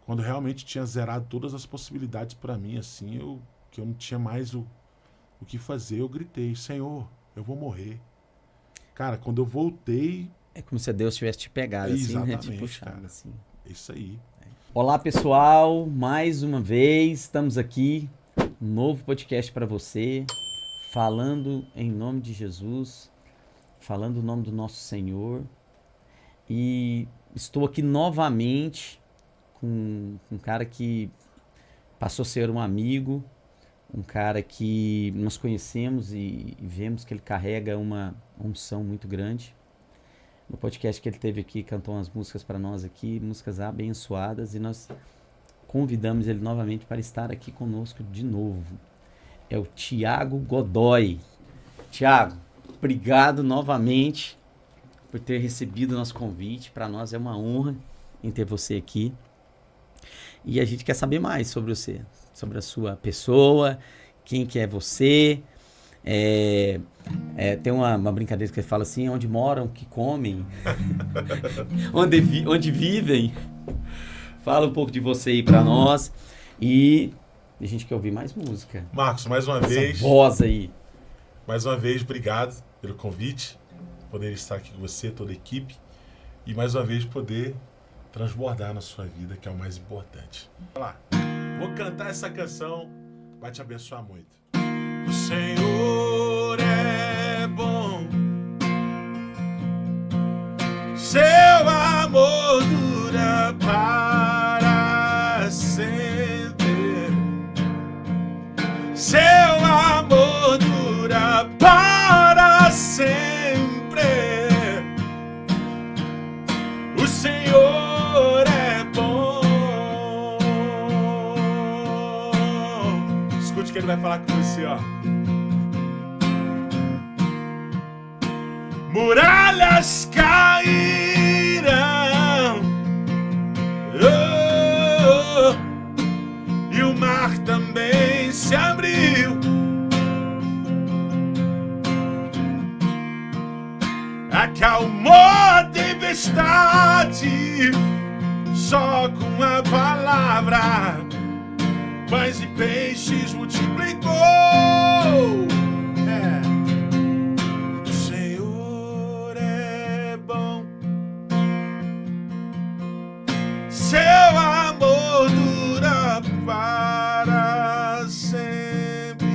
quando realmente tinha zerado todas as possibilidades para mim, assim, que eu não tinha mais o que fazer, eu gritei, Senhor, eu vou morrer. Cara, quando eu voltei... É como se Deus tivesse te pegado, assim, né? Te Exatamente, puxado, cara. assim. É isso aí. Olá, pessoal. Mais uma vez, estamos aqui. Um novo podcast para você. Falando em nome de Jesus. Falando o nome do nosso Senhor. E estou aqui novamente com um cara que passou a ser um amigo. Um cara que nós conhecemos e vemos que ele carrega uma unção muito grande. No podcast que ele teve aqui, cantou umas músicas para nós aqui, músicas abençoadas, e nós convidamos ele novamente para estar aqui conosco de novo. É o Thiago Godoy. Thiago, obrigado novamente por ter recebido o nosso convite. Para nós é uma honra em ter você aqui. E a gente quer saber mais sobre você, sobre a sua pessoa, quem que é você. Tem uma brincadeira que ele fala assim, onde moram, que comem, onde vivem. Fala um pouco de você aí pra nós. E a gente quer ouvir mais música. Marcos, mais uma vez... Essa voz aí. Mais uma vez, obrigado pelo convite. Poder estar aqui com você, toda a equipe. E mais uma vez poder transbordar na sua vida, que é o mais importante. Vamos lá. Vou cantar essa canção. Vai te abençoar muito. O Senhor é bom. Seu amor dura para sempre. Seu amor dura para sempre. O Senhor é bom. Escute o que ele vai falar com você, ó. Muralhas cairão, e o mar também se abriu. Acalmou a tempestade só com a palavra. Pães e peixes multiplicou. O Senhor é bom. Seu amor dura para sempre.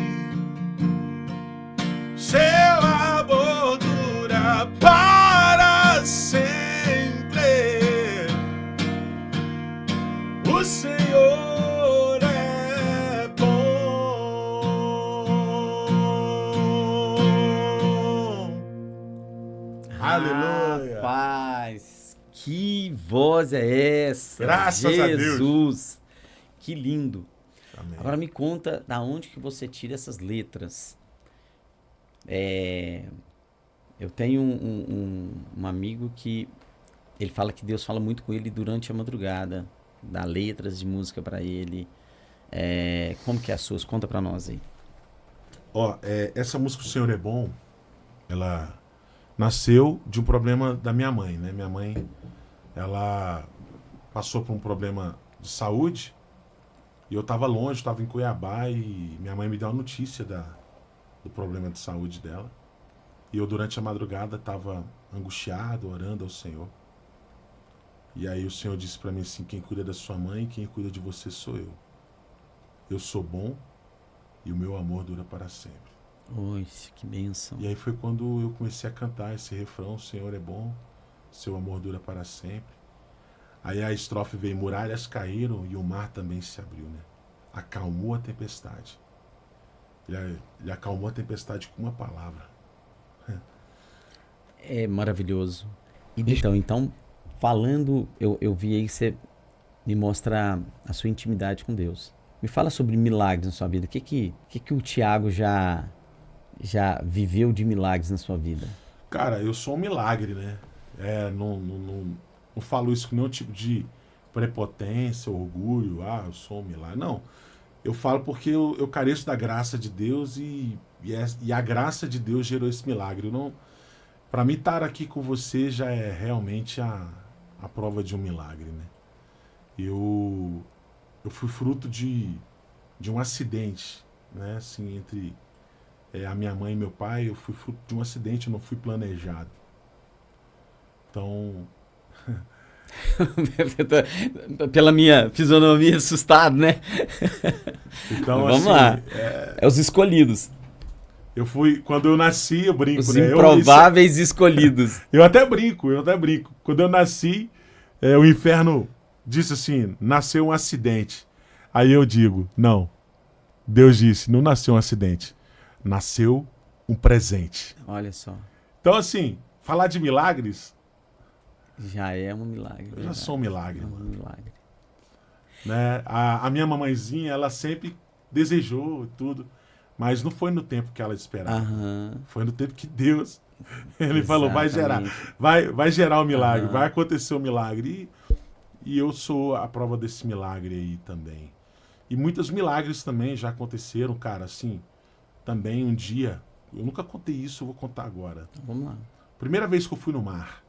Seu amor dura para sempre. O Senhor é bom. Aleluia. Rapaz, que voz é essa? Graças a Deus. Jesus, que lindo. Amém. Agora me conta, da onde que você tira essas letras? Eu tenho um amigo que ele fala que Deus fala muito com ele durante a madrugada, dá letras de música pra ele. Como que é as suas? Conta pra nós aí. Ó, essa música O Senhor é Bom, ela nasceu de um problema da minha mãe, né? Minha mãe, ela passou por um problema de saúde e eu tava longe, tava em Cuiabá e minha mãe me deu a notícia do problema de saúde dela. E eu, durante a madrugada, tava angustiado, orando ao Senhor. E aí o Senhor disse pra mim assim, quem cuida da sua mãe, quem cuida de você sou eu. Eu sou bom e o meu amor dura para sempre. Oi, que bênção. E aí foi quando eu comecei a cantar esse refrão, o Senhor é bom, seu amor dura para sempre. Aí a estrofe veio, muralhas caíram e o mar também se abriu, né? Acalmou a tempestade. Ele acalmou a tempestade com uma palavra. É maravilhoso. Então, falando, eu vi aí que você me mostra a sua intimidade com Deus. Me fala sobre milagres na sua vida. O que o Thiago já viveu de milagres na sua vida? Cara, eu sou um milagre, né? Não falo isso com nenhum tipo de prepotência, orgulho. Eu sou um milagre. Não. Eu falo porque eu careço da graça de Deus e a graça de Deus gerou esse milagre. Para mim, estar aqui com você já é realmente a prova de um milagre, né? Eu eu fui fruto de um acidente, né? Assim, entre a minha mãe e meu pai, eu fui fruto de um acidente, eu não fui planejado. Então, Pela minha fisionomia assustado, né? então Vamos assim, lá. É os escolhidos. eu fui, quando eu nasci, eu brinco, Os né? improváveis escolhidos. Eu até brinco. Quando eu nasci, o inferno disse assim, nasceu um acidente. Aí eu digo, não. Deus disse, não nasceu um acidente. Nasceu um presente. Olha só. Então, assim, falar de milagres, Já é um milagre. eu já verdade. sou um milagre, É um mano. milagre. Né? A minha mamãezinha, ela sempre desejou tudo, mas não foi no tempo que ela esperava. Aham. Foi no tempo que Deus, ele falou, vai gerar. Exatamente. Vai gerar o milagre, Aham. vai acontecer o milagre. E eu sou a prova desse milagre aí também. E muitos milagres também já aconteceram, cara, assim. Também um dia, eu nunca contei isso, eu vou contar agora. Então, vamos lá. Primeira vez que eu fui no mar,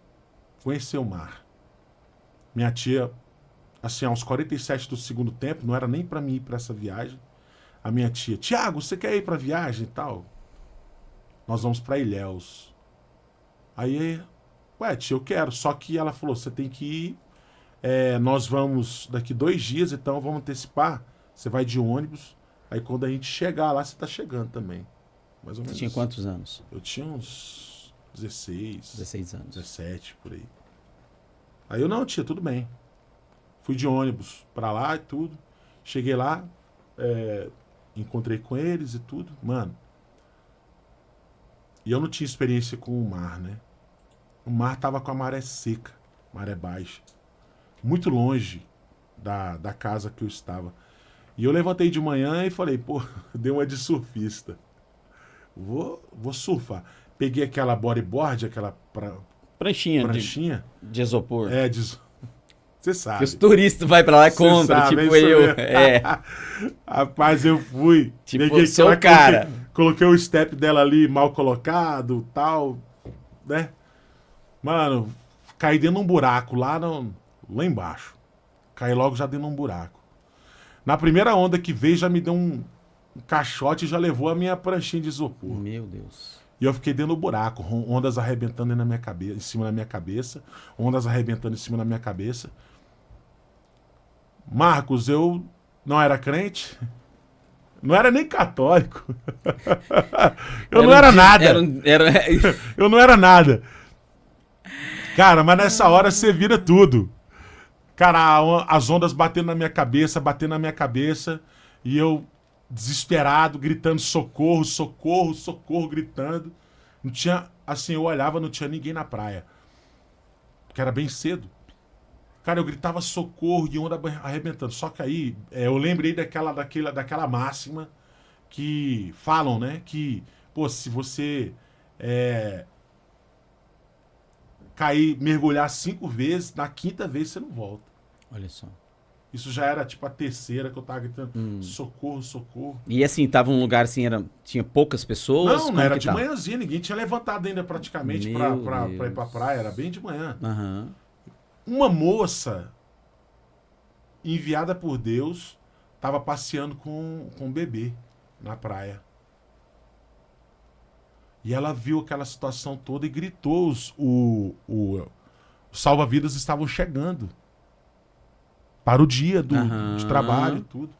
conhecer o mar. Minha tia, assim, aos 47 do segundo tempo, não era nem pra mim ir pra essa viagem. A minha tia, Tiago, você quer ir pra viagem e tal? Nós vamos pra Ilhéus. Aí, ué, tia, eu quero. Só que ela falou, você tem que ir. Nós vamos daqui 2 dias, então vamos antecipar. Você vai de ônibus. Aí quando a gente chegar lá, você tá chegando também. Mais ou Você menos. tinha quantos anos? Eu tinha uns 16, 16 anos. 17, por aí. Aí eu, não, tia, tudo bem. Fui de ônibus pra lá e tudo. Cheguei lá, encontrei com eles e tudo. Mano, e eu não tinha experiência com o mar, né? O mar tava com a maré seca, maré baixa. Muito longe da casa que eu estava. E eu levantei de manhã e falei, pô, dei uma de surfista. Vou surfar. Peguei aquela bodyboard, aquela Pranchinha pranchinha. de isopor. Você sabe. Que os turistas vai pra lá e Cê compra, sabe, tipo é isso eu. mesmo. É. Rapaz, eu fui. Tipo, Peguei sou aquela, o cara. Coloquei o step dela ali mal colocado, tal, né? Mano, caí dentro de um buraco lá embaixo. Caí logo já dentro de um buraco. Na primeira onda que veio, já me deu um caixote e já levou a minha pranchinha de isopor. Meu Deus. E eu fiquei dentro do buraco, ondas arrebentando na minha cabeça, em cima da minha cabeça, ondas arrebentando em cima da minha cabeça. Marcos, eu não era crente, não era nem católico. Eu não era nada. Eu não era nada. Cara, mas nessa hora você vira tudo. Cara, as ondas batendo na minha cabeça, e eu desesperado, gritando socorro, socorro, socorro, gritando. Não tinha, assim, eu olhava, não tinha ninguém na praia. Porque era bem cedo. Cara, eu gritava socorro e onda arrebentando. Só que aí, eu lembrei daquela máxima que falam, né? Que, pô, se você cair, mergulhar 5 vezes, na 5ª vez você não volta. Olha só. Isso já era tipo a 3ª que eu tava gritando socorro, socorro. E assim, tava um lugar assim, tinha poucas pessoas? Não era que de tava? manhãzinha, ninguém tinha levantado ainda praticamente Meu pra ir pra Deus. praia, era bem de manhã. Aham. Uma moça enviada por Deus tava passeando com um bebê na praia. E ela viu aquela situação toda e gritou, os salva-vidas estavam chegando para o dia de trabalho e tudo.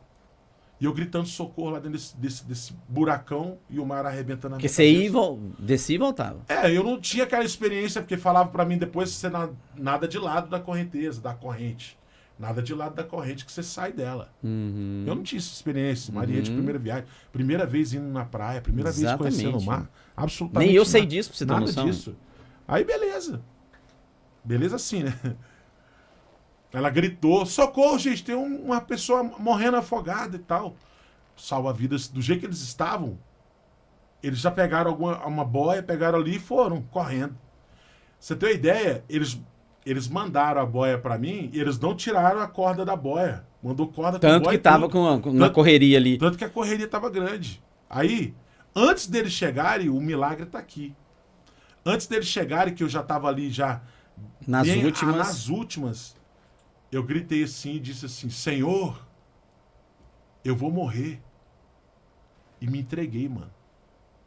E eu gritando socorro lá dentro desse buracão e o mar arrebentando na Porque minha você cabeça. descia e voltava. Eu não tinha aquela experiência, porque falava pra mim depois que você nada de lado da correnteza, da corrente. Nada de lado da corrente que você sai dela. Uhum. Eu não tinha essa experiência. Maria de primeira viagem. Primeira vez indo na praia, primeira vez conhecendo o mar. Absolutamente Nem eu sei nada, disso, pra você ter nada noção. disso. Aí beleza. Beleza assim, né? Ela gritou, socorro, gente, tem uma pessoa morrendo afogada e tal. Salva-vidas, do jeito que eles estavam, eles já pegaram uma boia, pegaram ali e foram correndo. Você tem uma ideia? Eles mandaram a boia pra mim e eles não tiraram a corda da boia. Mandou corda com Tanto boia que tava na correria ali. Tanto que a correria tava grande. Aí, antes deles chegarem, o milagre tá aqui. Antes deles chegarem, que eu já tava ali já... Nas últimas. Nas últimas, eu gritei assim e disse assim, Senhor, eu vou morrer. E me entreguei, mano.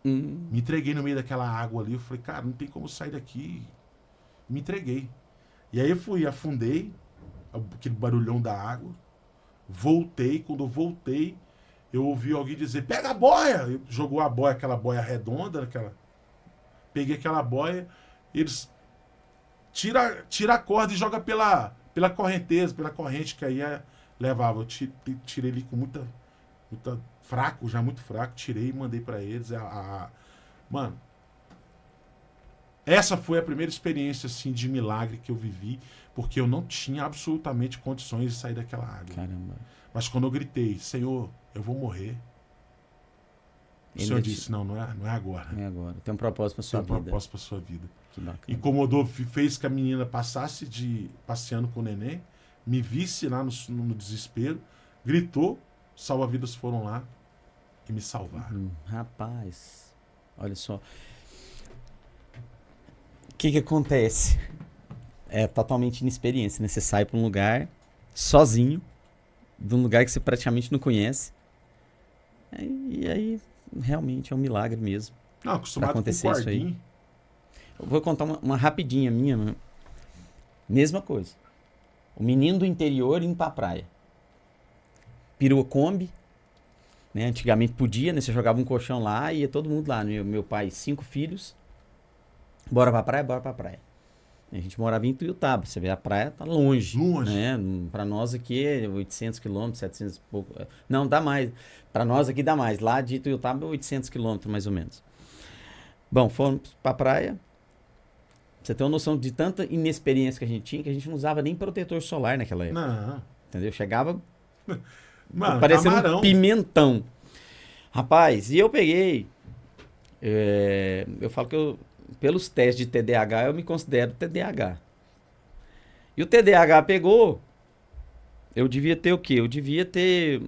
Me entreguei no meio daquela água ali. Eu falei, cara, não tem como sair daqui. Me entreguei. E aí eu fui, afundei, aquele barulhão da água. Voltei. Quando eu voltei, eu ouvi alguém dizer, pega a boia! Jogou a boia, aquela boia redonda, peguei aquela boia, eles tira a corda e joga pela correnteza, pela corrente que aí levava. Eu tirei ele com muita fraco, já muito fraco, tirei e mandei pra eles. Mano, essa foi a primeira experiência assim de milagre que eu vivi, porque eu não tinha absolutamente condições de sair daquela água. Caramba. Mas quando eu gritei, Senhor, eu vou morrer, o Senhor disse, não é agora. Não é agora. Tem um propósito pra sua vida. Tem um propósito pra sua vida. Que bacana. Incomodou, fez que a menina passasse passeando com o neném, me visse lá no desespero, gritou, salva-vidas foram lá e me salvaram. Rapaz, olha só. O que acontece? É totalmente inexperiência, né? Você sai pra um lugar sozinho, de um lugar que você praticamente não conhece, e aí realmente é um milagre mesmo. Não, acostumado com acontecer isso aí. Guardinho. Eu vou contar uma rapidinha minha. Mesma coisa. O menino do interior indo pra praia. Perua Kombi. Né? Antigamente podia, né? Você jogava um colchão lá e ia todo mundo lá. Meu pai, 5 filhos. Bora pra praia, bora pra praia. A gente morava em Ituiutaba. Você vê, a praia tá longe. Longe. Né? Pra nós aqui é 800 quilômetros, 700 e pouco. Não, dá mais. Pra nós aqui dá mais. Lá de Ituiutaba é 800 quilômetros, mais ou menos. Bom, fomos pra praia. Você tem uma noção de tanta inexperiência que a gente tinha, que a gente não usava nem protetor solar naquela época. Não. Entendeu? Chegava Mano, parecendo camarão. um pimentão. Rapaz, e eu peguei... eu falo que pelos testes de TDAH, eu me considero TDAH. E o TDAH pegou... Eu devia ter o quê? Eu devia ter,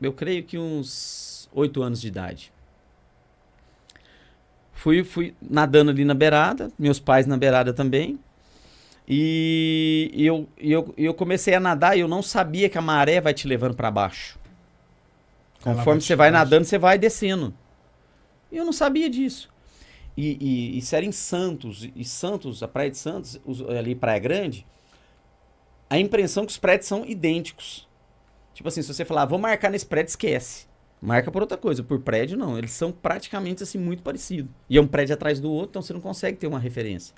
eu creio que uns 8 anos de idade. Fui nadando ali na beirada, meus pais na beirada também. E eu comecei a nadar e eu não sabia que a maré vai te levando para baixo. Conforme você vai nadando, você vai descendo. E eu não sabia disso. E isso era em Santos. E Santos, a Praia de Santos, ali Praia Grande, a impressão que os prédios são idênticos. Tipo assim, se você falar, vou marcar nesse prédio, esquece. Marca por outra coisa, por prédio não. Eles são praticamente assim muito parecidos. E é um prédio atrás do outro, então você não consegue ter uma referência.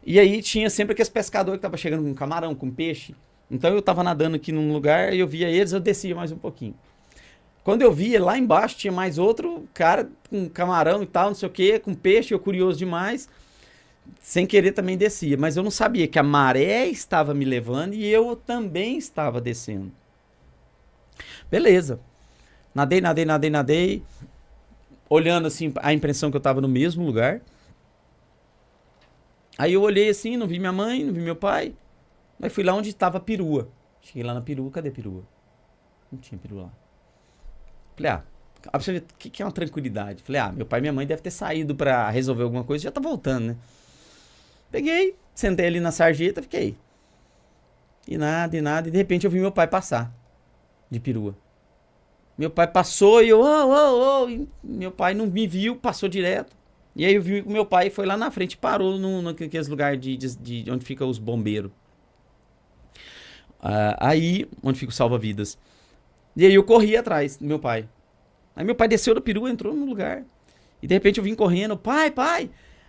E aí tinha sempre aqueles pescadores que estavam chegando com camarão, com peixe. Então eu tava nadando aqui num lugar, eu via eles, eu descia mais um pouquinho. Quando eu via, lá embaixo tinha mais outro cara com camarão e tal, não sei o que, com peixe, eu curioso demais. Sem querer também descia. Mas eu não sabia que a maré estava me levando e eu também estava descendo. Beleza. Nadei. Olhando assim, a impressão que eu tava no mesmo lugar. Aí eu olhei assim, não vi minha mãe, não vi meu pai. Aí fui lá onde tava a perua. Cheguei lá na perua, cadê a perua? Não tinha perua lá. Falei, pra você ver o que é uma tranquilidade. Falei, meu pai e minha mãe devem ter saído pra resolver alguma coisa e já tá voltando, né? Peguei, sentei ali na sarjeta, fiquei. E nada, e de repente eu vi meu pai passar de perua. Meu pai passou e eu, e meu pai não me viu, passou direto. E aí eu vi que meu pai foi lá na frente, parou naqueles lugares de onde ficam os bombeiros. Aí, onde fica o salva-vidas. E aí eu corri atrás do meu pai. Aí meu pai desceu da perua, entrou no lugar. E de repente eu vim correndo, pai.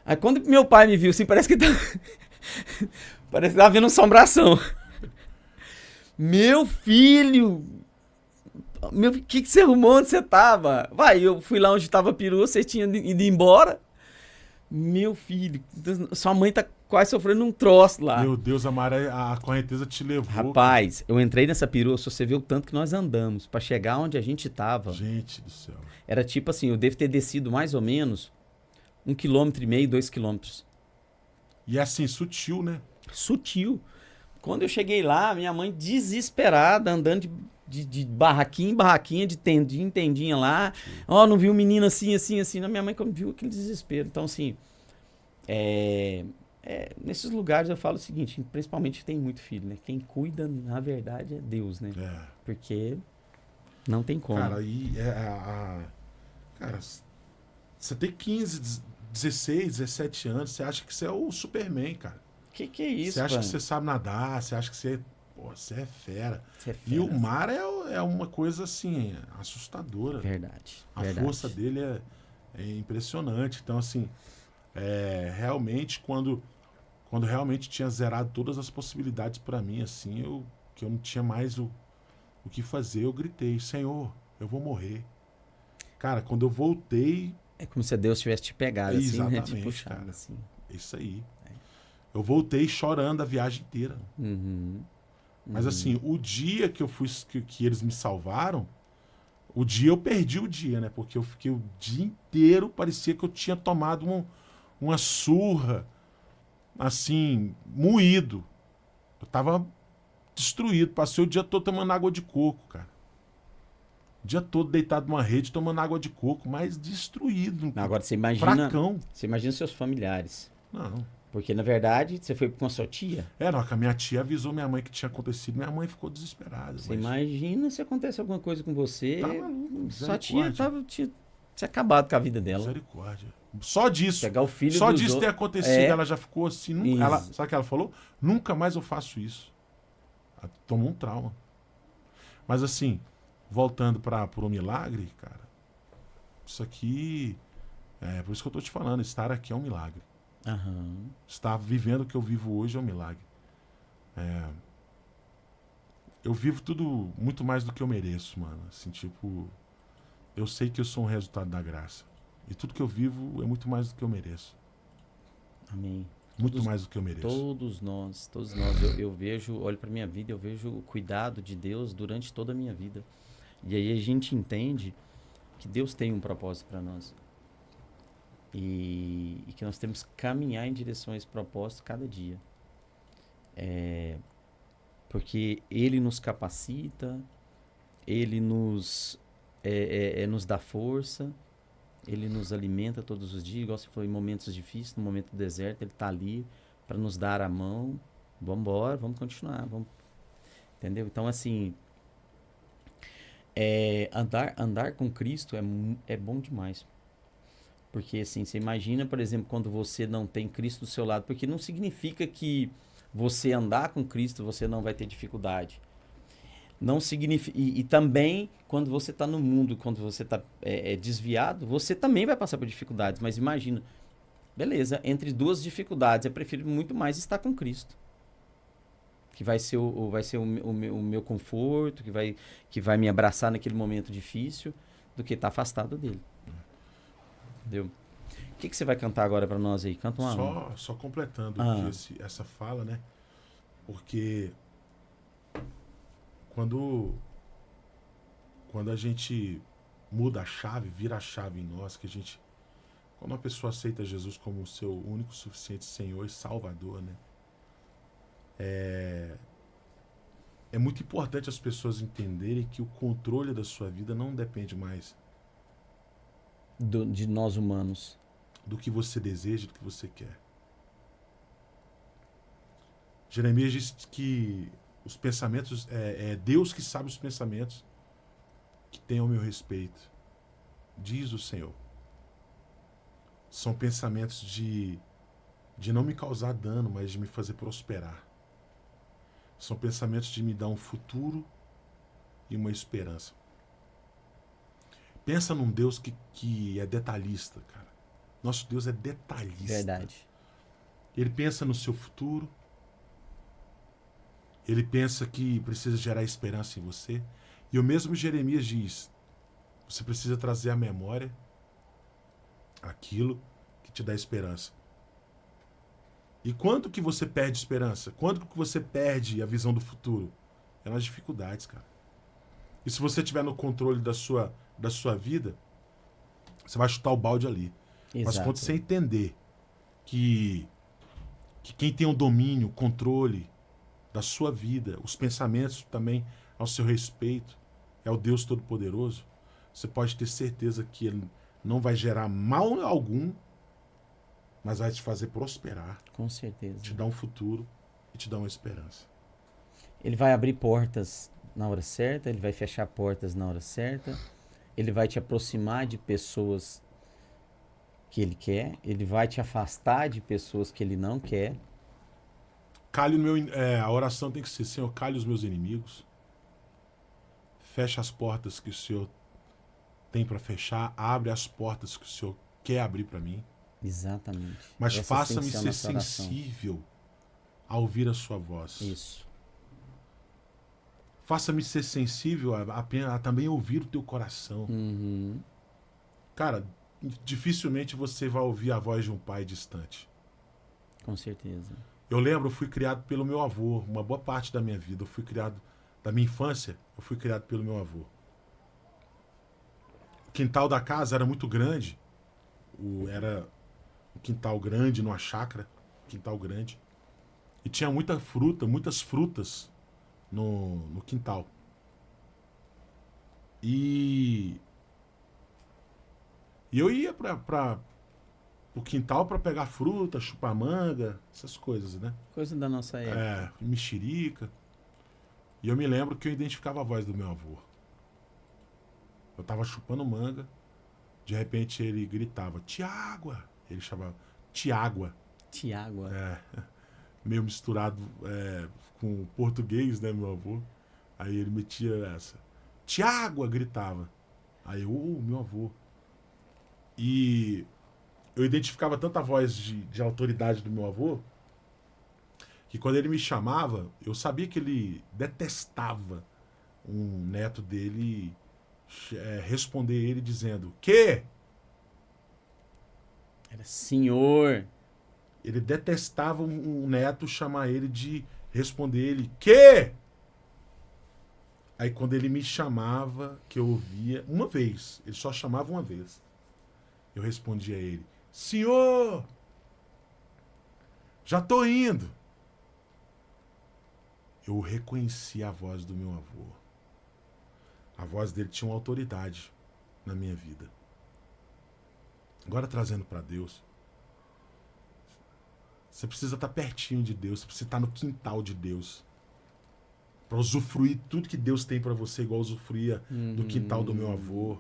Aí quando meu pai me viu, assim, parece que tava vendo assombração. Meu filho... O que você arrumou? Onde você tava? Eu fui lá onde tava a perua, você tinha ido embora. Meu filho, sua mãe tá quase sofrendo um troço lá. Meu Deus, a correnteza te levou. Rapaz, eu entrei nessa perua, se você vê o tanto que nós andamos pra chegar onde a gente tava. Gente do céu. Era tipo assim, eu devo ter descido mais ou menos 1,5 km, 2 km. E é assim, sutil, né? Sutil. Quando eu cheguei lá, minha mãe desesperada, andando de barraquinha em barraquinha, de tendinha em tendinha lá. Não vi um menino assim. Na minha mãe, quando viu aquele desespero. Então, assim, nesses lugares eu falo o seguinte, principalmente tem muito filho, né? Quem cuida, na verdade, é Deus, né? Porque Não tem como. Cara, cara, você tem 15, 16, 17 anos, você acha que você é o Superman, cara. Que é isso, Você acha mano? que você sabe nadar, você acha que você é fera. Você é E o fera. mar é uma coisa assim, assustadora. Verdade. A verdade. força dele é impressionante. Então, assim, realmente, quando realmente tinha zerado todas as possibilidades para mim, assim, que eu não tinha mais o que fazer, eu gritei: Senhor, eu vou morrer. Cara, quando eu voltei. É como se Deus tivesse te pegado, assim, né? Te Exatamente, puxado, cara. assim. Isso aí. Eu voltei chorando a viagem inteira. Uhum. Mas assim, o dia que eu fui que eles me salvaram, o dia eu perdi o dia, né? Porque eu fiquei o dia inteiro, parecia que eu tinha tomado uma surra, assim, moído. Eu tava destruído. Passei o dia todo tomando água de coco, cara. O dia todo deitado numa rede tomando água de coco, mas destruído. Agora você imagina. Fracão. Você imagina seus familiares. Não. Porque, na verdade, você foi com a sua tia. Não, que a minha tia avisou minha mãe que tinha acontecido. Minha mãe ficou desesperada. Você imagina se acontece alguma coisa com você. Tá maluco, Sua tia tinha acabado com a vida dela. Misericórdia. Só disso. Pegar o filho Só dos disso ter outros. acontecido, ela já ficou assim. Isso. Sabe o que ela falou? Nunca mais eu faço isso. Ela tomou um trauma. Mas assim, voltando para o milagre, cara, isso aqui. Por isso que eu tô te falando, estar aqui é um milagre. Aham. Estar vivendo o que eu vivo hoje é um milagre. Eu vivo tudo muito mais do que eu mereço, mano. Assim, tipo, eu sei que eu sou um resultado da graça. E tudo que eu vivo é muito mais do que eu mereço. Amém. Muito mais do que eu mereço. Todos nós. Eu vejo, olho para minha vida, eu vejo o cuidado de Deus durante toda a minha vida. E aí a gente entende que Deus tem um propósito para nós. E que nós temos que caminhar em direção a esse propósito cada dia. Porque Ele nos capacita, Ele nos dá força, Ele nos alimenta todos os dias, igual você falou, em momentos difíceis, no momento do deserto, Ele está ali para nos dar a mão. Vamos embora, vamos continuar. Entendeu? Então, assim, andar com Cristo é bom demais. Porque, assim, você imagina, por exemplo, quando você não tem Cristo do seu lado, porque não significa que você andar com Cristo, você não vai ter dificuldade. Não significa, e também, quando você está no mundo, quando você está desviado, você também vai passar por dificuldades. Mas imagina, beleza, entre duas dificuldades, eu prefiro muito mais estar com Cristo. Que vai ser o meu conforto, que vai me abraçar naquele momento difícil, do que estar afastado dele. Entendeu? O que você vai cantar agora pra nós aí? Canta uma... Só completando essa fala, né? Porque quando a gente muda a chave, vira a chave em nós, quando uma pessoa aceita Jesus como o seu único, suficiente Senhor e Salvador, né? É muito importante as pessoas entenderem que o controle da sua vida não depende mais de nós humanos. Do que você deseja, do que você quer. Jeremias diz que os pensamentos, é Deus que sabe os pensamentos que tem ao meu respeito. Diz o Senhor. São pensamentos de não me causar dano, mas de me fazer prosperar. São pensamentos de me dar um futuro e uma esperança. Pensa num Deus que é detalhista, cara. Nosso Deus é detalhista. Verdade. Ele pensa no seu futuro. Ele pensa que precisa gerar esperança em você. E o mesmo Jeremias diz: você precisa trazer à memória aquilo que te dá esperança. E quando que você perde esperança? Quando que você perde a visão do futuro? É nas dificuldades, cara. E se você estiver no controle da sua vida, você vai chutar o balde ali. Exato. Mas quando você entender que quem tem o domínio, o controle da sua vida, os pensamentos também ao seu respeito, é o Deus Todo-Poderoso, você pode ter certeza que Ele não vai gerar mal algum, mas vai te fazer prosperar. Com certeza. Te dar um futuro e te dar uma esperança. Ele vai abrir portas na hora certa, ele vai fechar portas na hora certa, ele vai te aproximar de pessoas que ele quer, ele vai te afastar de pessoas que ele não quer. A oração tem que ser: Senhor, calhe os meus inimigos, fecha as portas que o Senhor tem para fechar, abre as portas que o Senhor quer abrir para mim. Exatamente. Mas Essa faça-me tem que ser ser a nossa oração. sensível a ouvir a sua voz. Isso. Faça-me ser sensível a também ouvir o teu coração. Uhum. Cara, dificilmente você vai ouvir a voz de um pai distante. Com certeza. Eu lembro, eu fui criado pelo meu avô. Uma boa parte da minha vida, da minha infância, eu fui criado pelo meu avô. O quintal da casa era muito grande. Era um quintal grande, numa chácara. Quintal grande. E tinha muitas frutas no quintal. E eu ia para o quintal para pegar fruta, chupar manga, essas coisas, né? Coisa da nossa época. Mexerica. E eu me lembro que eu identificava a voz do meu avô. Eu tava chupando manga, de repente ele gritava: Tiago! Ele chamava Tiago. Tiago. Meio misturado com português, né, meu avô? Aí ele metia essa. Tiago! Gritava. Aí eu, meu avô. E eu identificava tanta voz de autoridade do meu avô, que quando ele me chamava, eu sabia que ele detestava um neto dele responder ele dizendo: "Que?" Era senhor. Ele detestava um neto chamar ele de responder ele: "Que?" Aí quando ele me chamava, que eu ouvia, uma vez, ele só chamava uma vez, eu respondia a ele: "Senhor, já tô indo." Eu reconheci a voz do meu avô. A voz dele tinha uma autoridade na minha vida. Agora trazendo para Deus, você precisa estar pertinho de Deus, você precisa estar no quintal de Deus, para usufruir tudo que Deus tem para você, igual usufruía do quintal do meu avô,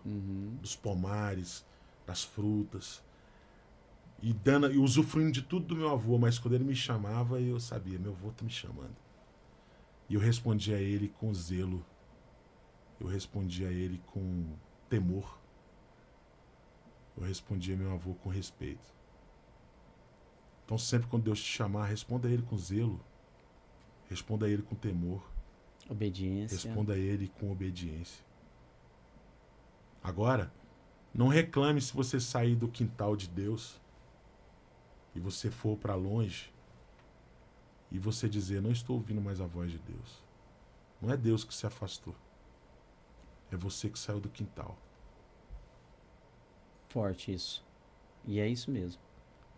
dos pomares, das frutas, e usufruindo de tudo do meu avô. Mas quando ele me chamava, eu sabia: meu avô está me chamando. E eu respondia a ele com zelo, eu respondia a ele com temor, eu respondia a meu avô com respeito. Então sempre quando Deus te chamar, responda a ele com zelo, responda a ele com temor, obediência, responda a ele com obediência. Agora, não reclame se você sair do quintal de Deus e você for para longe e você dizer: não estou ouvindo mais a voz de Deus. Não é Deus que se afastou, é você que saiu do quintal. Forte isso. E é isso mesmo.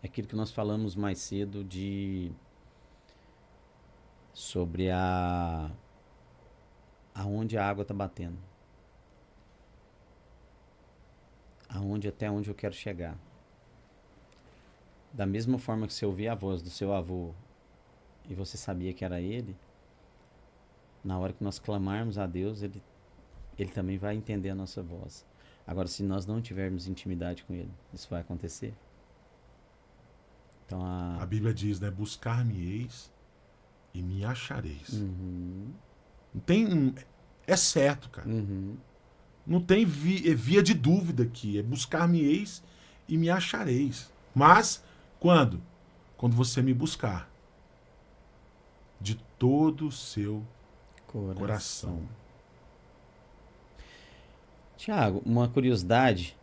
É aquilo que nós falamos mais cedo sobre aonde a água está batendo. Até onde eu quero chegar. Da mesma forma que você ouvia a voz do seu avô e você sabia que era ele, na hora que nós clamarmos a Deus, ele também vai entender a nossa voz. Agora, se nós não tivermos intimidade com ele, isso vai acontecer? Então, a Bíblia diz, né? Buscar-me-eis e me achareis. Não tem... É certo, cara. Não tem via de dúvida aqui. É buscar-me-eis e me achareis. Mas, quando? Quando você me buscar de todo o seu coração. Tiago, uma curiosidade.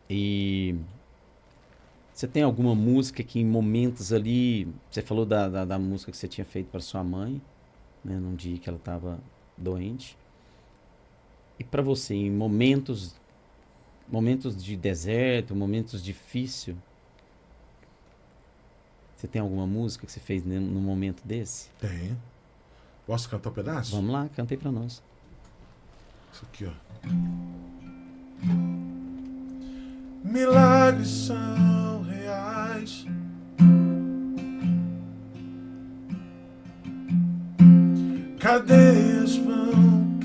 E você tem alguma música que em momentos ali... Você falou da música que você tinha feito para sua mãe, né, num dia que ela estava doente. E para você, em momentos de deserto, momentos difíceis, você tem alguma música que você fez num momento desse? Tem. Posso cantar um pedaço? Vamos lá, canta aí pra nós. Isso aqui, ó. Milagres são reais. Cadeias vão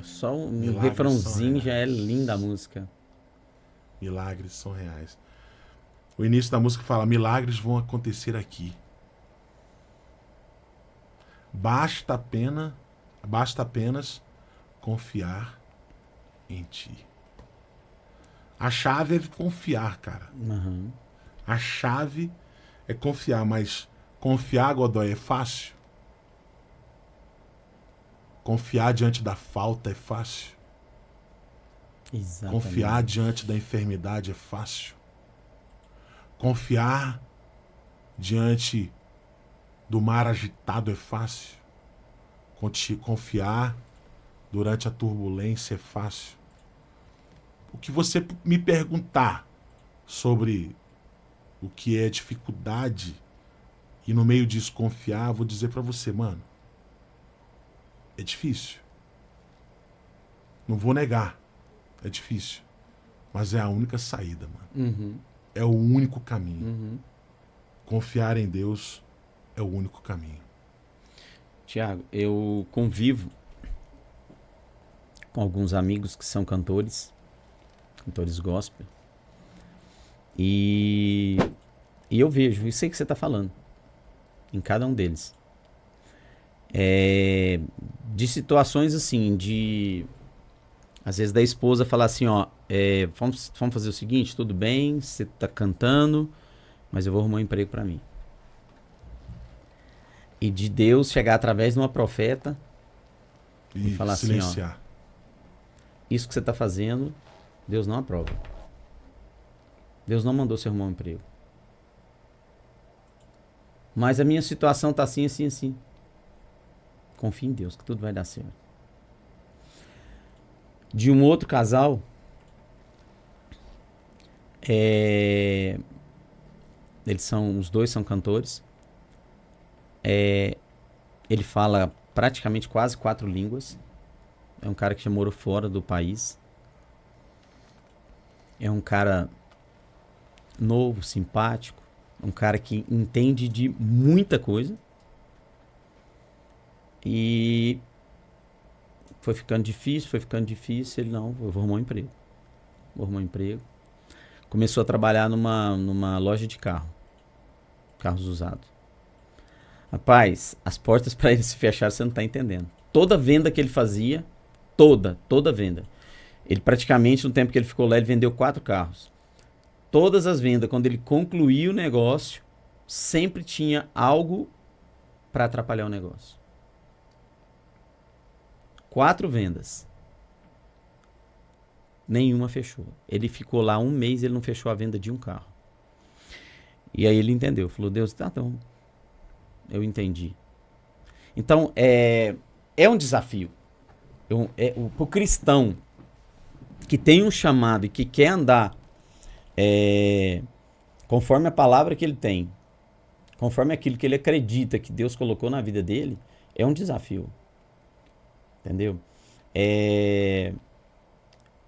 Só um Milagres refrãozinho são já é reais. linda a música. Milagres são reais. O início da música fala: milagres vão acontecer aqui. Basta apenas confiar em ti. A chave é confiar, cara. Uhum. A chave é confiar, mas confiar, Godoy, é fácil. Confiar diante da falta é fácil. Exatamente. Confiar diante da enfermidade é fácil. Confiar diante do mar agitado é fácil. Confiar durante a turbulência é fácil. O que você me perguntar sobre o que é dificuldade e no meio disso confiar, eu vou dizer pra você, mano, é difícil. Não vou negar, é difícil. Mas é a única saída, mano. Uhum. É o único caminho. Uhum. Confiar em Deus é o único caminho. Tiago, eu convivo com alguns amigos que são cantores gospel, e eu vejo, e sei que você está falando, em cada um deles, de situações assim, às vezes da esposa falar assim, ó, vamos fazer o seguinte, tudo bem, você tá cantando, mas eu vou arrumar um emprego para mim. E de Deus chegar através de uma profeta e falar silenciar. assim, ó, isso que você tá fazendo, Deus não aprova. Deus não mandou você arrumar um emprego. Mas a minha situação tá assim, assim, assim. Confie em Deus que tudo vai dar certo. De um outro casal, os dois são cantores. Ele fala praticamente quase 4 línguas. É um cara que já morou fora do país. É um cara novo, simpático. Um cara que entende de muita coisa. E foi ficando difícil. Ele, não, eu vou arrumar um emprego. Começou a trabalhar numa loja de carros usados. Rapaz, as portas para ele se fecharam, você não tá entendendo. Toda venda que ele fazia, toda venda. Ele praticamente, no tempo que ele ficou lá, ele vendeu 4 carros. Todas as vendas, quando ele concluía o negócio, sempre tinha algo para atrapalhar o negócio. 4 vendas. Nenhuma fechou. Ele ficou lá 1 mês e ele não fechou a venda de um carro. E aí ele entendeu. Falou, Deus, tá, então, eu entendi. Então, é um desafio. O cristão que tem um chamado e que quer andar conforme a palavra que ele tem, conforme aquilo que ele acredita que Deus colocou na vida dele, é um desafio. Entendeu?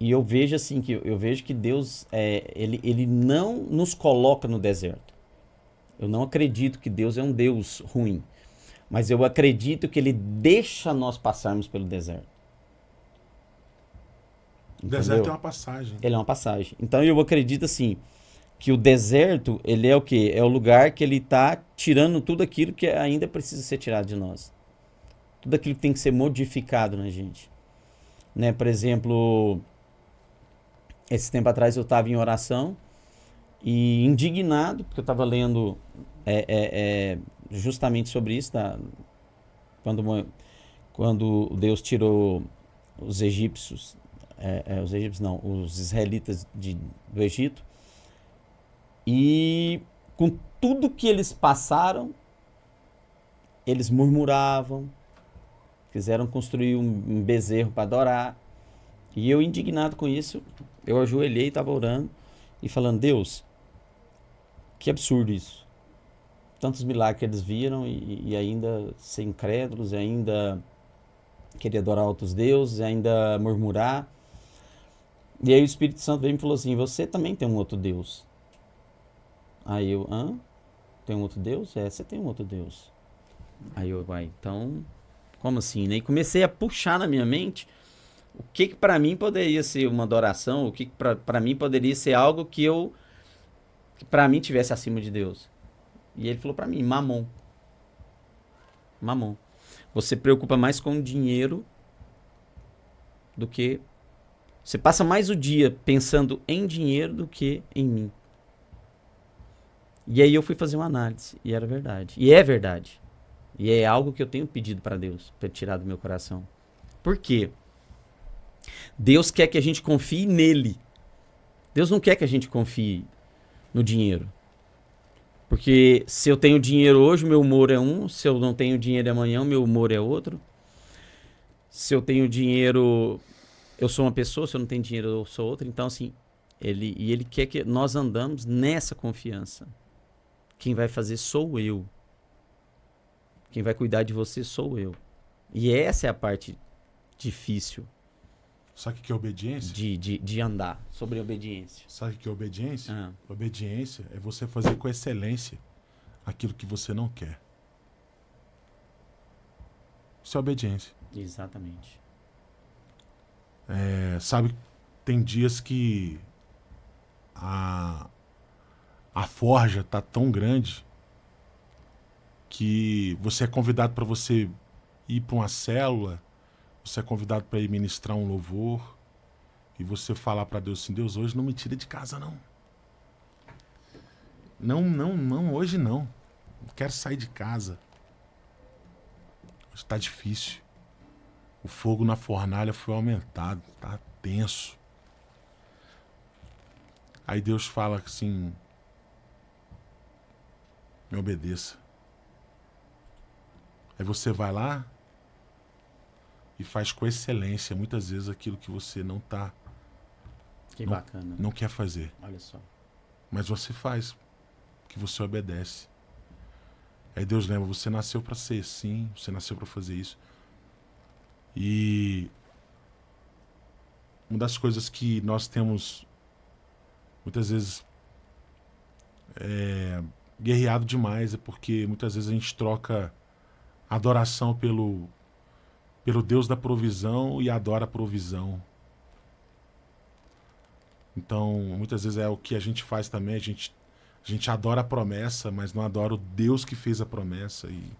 E eu vejo assim, eu vejo que Deus, ele não nos coloca no deserto. Eu não acredito que Deus é um Deus ruim. Mas eu acredito que ele deixa nós passarmos pelo deserto. O deserto é uma passagem. Ele é uma passagem. Então eu acredito assim, que o deserto, ele é o quê? É o lugar que ele está tirando tudo aquilo que ainda precisa ser tirado de nós. Tudo aquilo que tem que ser modificado na gente. Né? Por exemplo, esse tempo atrás eu estava em oração e indignado, porque eu estava lendo justamente sobre isso, quando Deus tirou os egípcios, os israelitas do Egito, e com tudo que eles passaram, eles murmuravam, quiseram construir um bezerro para adorar, e eu indignado com isso, eu ajoelhei, estava orando e falando, Deus, que absurdo isso. Tantos milagres que eles viram e ainda ser incrédulos, e ainda querer adorar outros deuses, e ainda murmurar. E aí o Espírito Santo veio e me falou assim, você também tem um outro Deus. Aí eu, tem um outro Deus? Você tem um outro Deus. Aí eu, então, como assim? Né? E comecei a puxar na minha mente O que que para mim poderia ser uma adoração? O que para mim poderia ser algo que para mim tivesse acima de Deus? E ele falou para mim, mamon. Mamon. Você preocupa mais com o dinheiro do que... Você passa mais o dia pensando em dinheiro do que em mim. E aí eu fui fazer uma análise. E era verdade. E é verdade. E é algo que eu tenho pedido para Deus, para tirar do meu coração. Por quê? Deus quer que a gente confie nele. Deus não quer que a gente confie no dinheiro. Porque se eu tenho dinheiro hoje, meu humor é um. Se eu não tenho dinheiro amanhã, meu humor é outro. Se eu tenho dinheiro, eu sou uma pessoa. Se eu não tenho dinheiro, eu sou outra. Então, assim, ele quer que nós andamos nessa confiança. Quem vai fazer sou eu. Quem vai cuidar de você sou eu. E essa é a parte difícil. Sabe o que é obediência? De andar sobre obediência. Sabe o que é obediência? Ah. Obediência é você fazer com excelência aquilo que você não quer. Isso é obediência. Exatamente. Sabe, tem dias que a forja tá tão grande que você é convidado para você ir para uma célula, você é convidado para ir ministrar um louvor e você falar para Deus assim, Deus, hoje não me tira de casa, não. Não, hoje não. Não quero sair de casa. Hoje tá difícil. O fogo na fornalha foi aumentado, tá tenso. Aí Deus fala assim, me obedeça. Aí você vai lá e faz com excelência, muitas vezes, aquilo que você não Bacana. Não quer fazer. Olha só. Mas você faz, que você obedece. Aí Deus lembra, você nasceu para ser assim, você nasceu para fazer isso. E uma das coisas que nós temos, muitas vezes, guerreado demais, é porque muitas vezes a gente troca adoração pelo Deus da provisão e adora a provisão. Então, muitas vezes é o que a gente faz também, a gente adora a promessa, mas não adora o Deus que fez a promessa. E,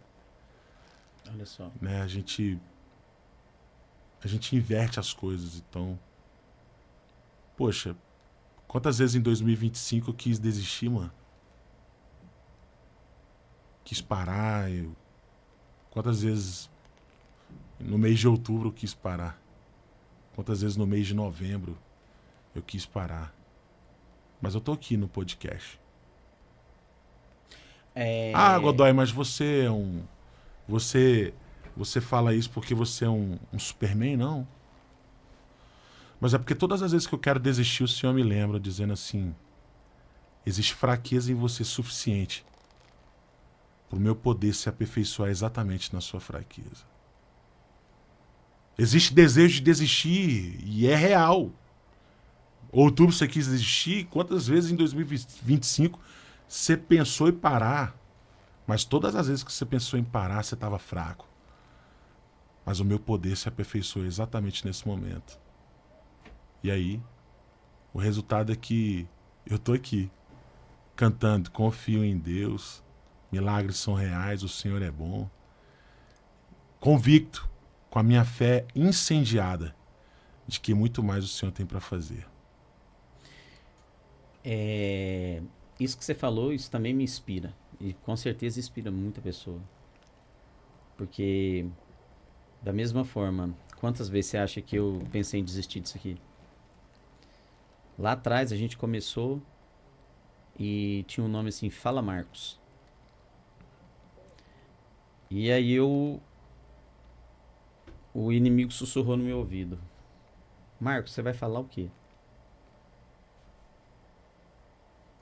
olha só. né, a gente inverte as coisas. Então, poxa, quantas vezes em 2025 eu quis desistir, mano? Quis parar. Quantas vezes no mês de outubro eu quis parar? Quantas vezes no mês de novembro eu quis parar? Mas eu tô aqui no podcast. Ah, Godoy, mas você é um... Você fala isso porque você é um Superman? Não. Mas é porque todas as vezes que eu quero desistir, o Senhor me lembra, dizendo assim, existe fraqueza em você suficiente para o meu poder se aperfeiçoar exatamente na sua fraqueza. Existe desejo de desistir e é real. Outubro você quis desistir, quantas vezes em 2025 você pensou em parar? Mas todas as vezes que você pensou em parar, você estava fraco. Mas o meu poder se aperfeiçoou exatamente nesse momento. E aí, o resultado é que eu tô aqui, cantando, confio em Deus, milagres são reais, o Senhor é bom. Convicto, com a minha fé incendiada, de que muito mais o Senhor tem para fazer. Isso que você falou, isso também me inspira. E com certeza inspira muita pessoa. Porque, da mesma forma, quantas vezes você acha que eu pensei em desistir disso aqui? Lá atrás a gente começou e tinha um nome assim, Fala Marcos. E aí o inimigo sussurrou no meu ouvido. Marcos, você vai falar o quê?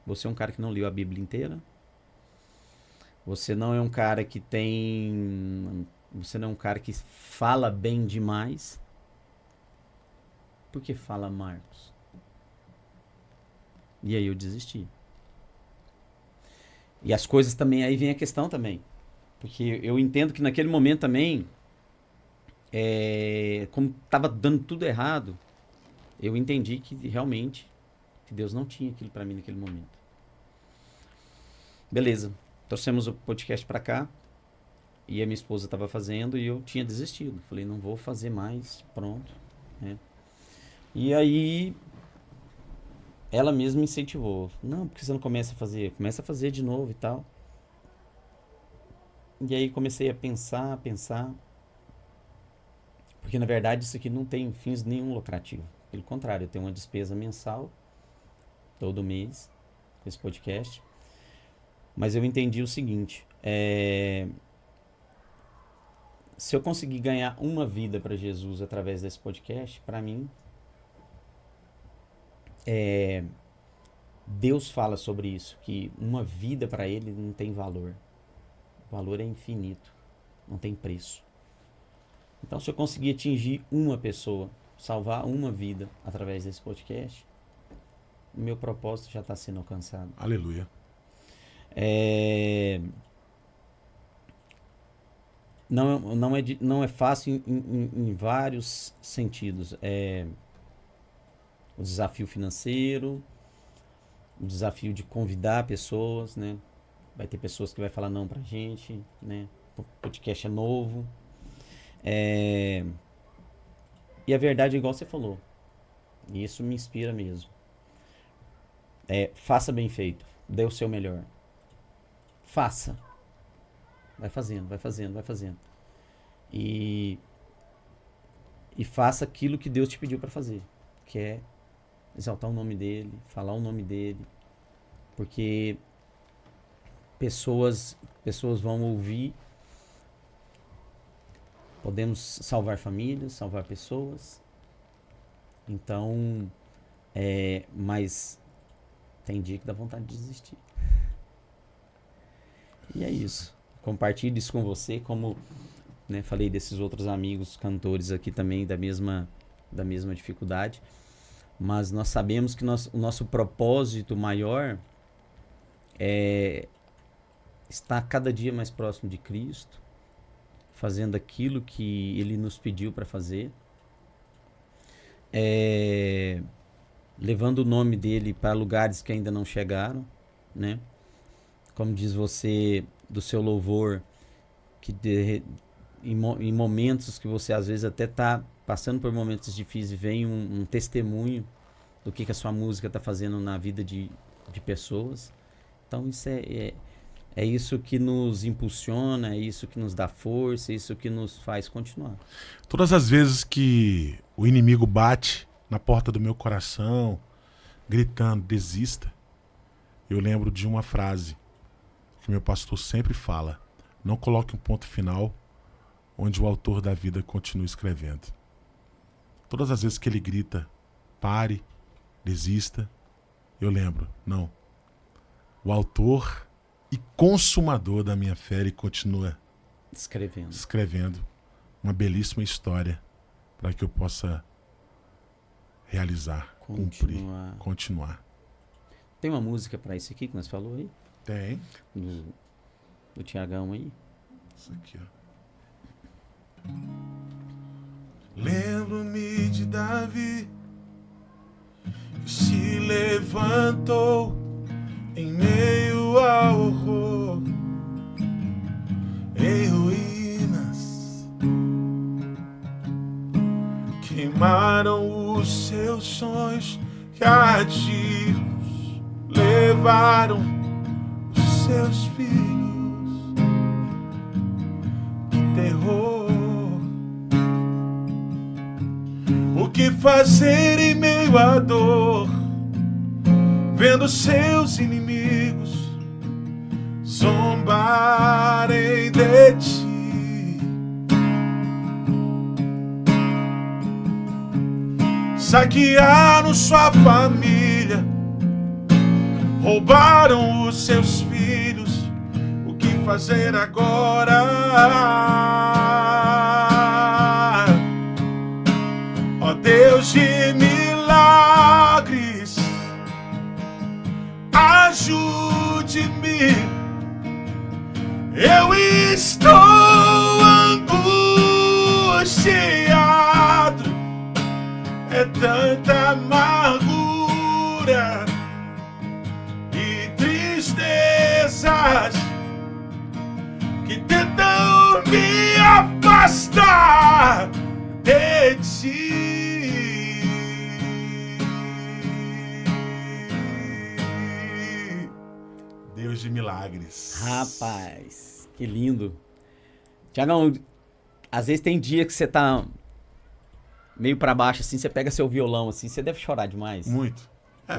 Você é um cara que não leu a Bíblia inteira? Você não é um cara que tem... Você não é um cara que fala bem demais? Por que fala Marcos? E aí eu desisti. E as coisas também, aí vem a questão também. Porque eu entendo que naquele momento também, como estava dando tudo errado, eu entendi que realmente que Deus não tinha aquilo para mim naquele momento. Beleza, trouxemos o podcast para cá e a minha esposa estava fazendo e eu tinha desistido. Falei, não vou fazer mais, pronto. Né? E aí ela mesma me incentivou. Não, porque você não começa a fazer? Começa a fazer de novo e tal. E aí comecei a pensar. Porque na verdade isso aqui não tem fins nenhum lucrativo. Pelo contrário, eu tenho uma despesa mensal, todo mês, com esse podcast. Mas eu entendi o seguinte, se eu conseguir ganhar uma vida para Jesus através desse podcast, para mim, Deus fala sobre isso, que uma vida para ele não tem valor. O valor é infinito, não tem preço. Então, se eu conseguir atingir uma pessoa, salvar uma vida através desse podcast, o meu propósito já está sendo alcançado. Aleluia. Não é fácil em vários sentidos. O desafio financeiro, o desafio de convidar pessoas, né? Vai ter pessoas que vai falar não pra gente, né? O podcast é novo. E a verdade é igual você falou. E isso me inspira mesmo. Faça bem feito. Dê o seu melhor. Faça. Vai fazendo. E faça aquilo que Deus te pediu para fazer. Que é exaltar o nome dele, falar o nome dele. Porque pessoas vão ouvir. Podemos salvar famílias, salvar pessoas. Então, mas tem dia que dá vontade de desistir. E é isso. Compartilho isso com você, como, né, falei desses outros amigos cantores aqui também da mesma dificuldade. Mas nós sabemos que o nosso propósito maior é estar cada dia mais próximo de Cristo, fazendo aquilo que Ele nos pediu para fazer, levando o nome dele para lugares que ainda não chegaram, né? Como diz você do seu louvor, que em momentos que você às vezes até está passando por momentos difíceis, vem um testemunho do que a sua música está fazendo na vida de pessoas. Então isso é isso que nos impulsiona, é isso que nos dá força, é isso que nos faz continuar. Todas as vezes que o inimigo bate na porta do meu coração, gritando, desista, eu lembro de uma frase que meu pastor sempre fala: não coloque um ponto final onde o autor da vida continua escrevendo. Todas as vezes que ele grita, pare, desista, eu lembro, não. O autor e consumador da minha fé, ele continua escrevendo uma belíssima história para que eu possa realizar, cumprir, continuar. Tem uma música para isso aqui que nós falou aí? Tem. Do Tiagão aí? Isso aqui, ó. Lembro-me de Davi, que se levantou em meio ao horror, em ruínas, queimaram os seus sonhos, cativos levaram os seus filhos. Que terror! O que fazer em meio à dor, vendo seus inimigos zombarem de ti? Saquearam sua família, roubaram os seus filhos. O que fazer agora? Ó Deus de milagres, ajude-me. Eu estou angustiado. amargura e tristezas que tentam me afastar de ti. Deus de milagres. Rapaz, que lindo. Tiagão, às vezes tem dia que você tá meio pra baixo, assim, você pega seu violão, assim, você deve chorar demais. Muito. É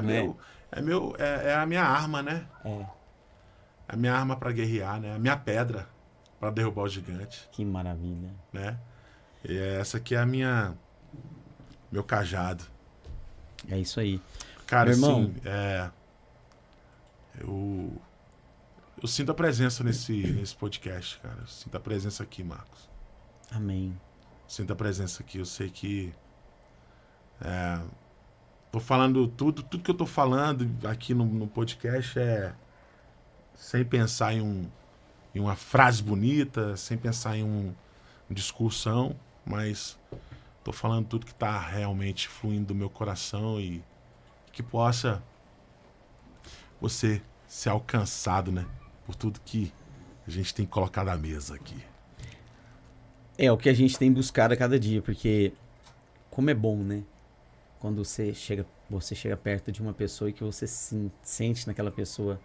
a minha arma, né? É, A minha arma pra guerrear, né? A minha pedra pra derrubar o gigante, que maravilha. né? E essa aqui é meu cajado. É isso aí. Cara, Meu irmão, assim, eu sinto a presença nesse podcast, cara. Eu sinto a presença aqui, Marcos. amém. Sinto a presença aqui. Eu sei que tô falando tudo que eu tô falando aqui no podcast sem pensar em uma frase bonita, sem pensar em um discursão, mas tô falando tudo que tá realmente fluindo do meu coração e que possa você ser alcançado, né? Por tudo que a gente tem colocado à mesa aqui. É o que a gente tem buscado a cada dia, porque como é bom, né? Quando você chega perto de uma pessoa e que você sente naquela pessoa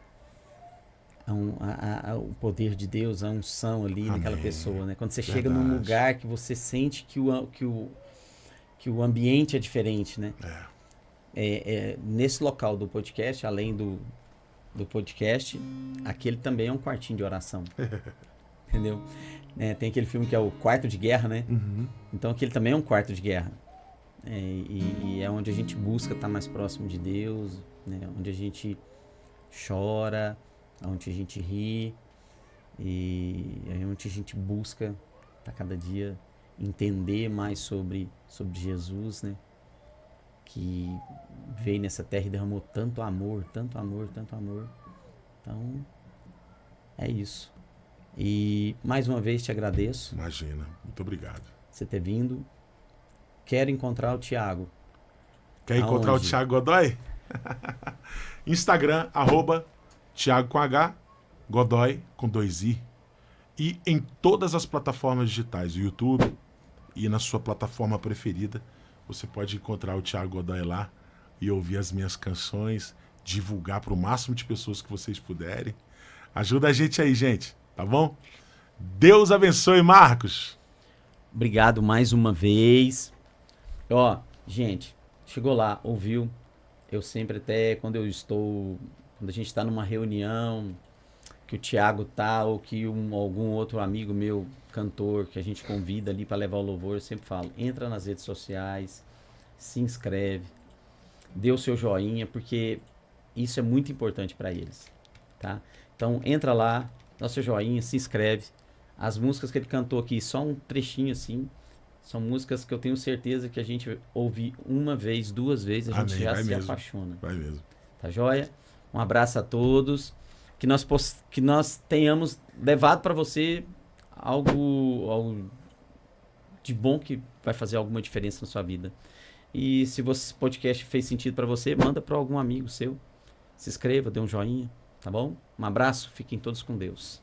o poder de Deus, a unção ali naquela pessoa, né? Quando você chega num lugar que você sente que o ambiente é diferente, né? Nesse local do podcast, além do podcast, aquele também é um quartinho de oração. Entendeu? Tem aquele filme que é o Quarto de Guerra, né? Uhum. Então aquele também é um quarto de guerra. E é onde a gente busca estar mais próximo de Deus, né? Onde a gente chora, onde a gente ri, e é onde a gente busca a cada dia entender mais sobre Jesus, né? Que veio nessa terra e derramou tanto amor, tanto amor, tanto amor. Então, é isso. E mais uma vez te agradeço. Imagina. Muito obrigado. Você ter vindo. Quero encontrar o Thiago. Quer encontrar o Thiago Godoy? Instagram, @Thiago com H, Godoy com 2i. E em todas as plataformas digitais, o YouTube e na sua plataforma preferida, você pode encontrar o Thiago Godoy lá e ouvir as minhas canções, divulgar para o máximo de pessoas que vocês puderem. Ajuda a gente aí, gente, tá bom? Deus abençoe, Marcos. Obrigado mais uma vez. Ó, gente, chegou lá, ouviu? Eu sempre até quando a gente está numa reunião, que o Thiago tá, ou que algum outro amigo meu, cantor, que a gente convida ali para levar o louvor, eu sempre falo, entra nas redes sociais, se inscreve, dê o seu joinha, porque isso é muito importante para eles, tá? Então entra lá, dá o seu joinha, se inscreve. As músicas que ele cantou aqui, só um trechinho assim, são músicas que eu tenho certeza que a gente ouve uma vez, duas vezes, a gente já se apaixona. Vai mesmo. Tá joia? Um abraço a todos. Que nós tenhamos levado para você algo de bom que vai fazer alguma diferença na sua vida. E se esse podcast fez sentido para você, manda para algum amigo seu. Se inscreva, dê um joinha, tá bom? Um abraço, fiquem todos com Deus.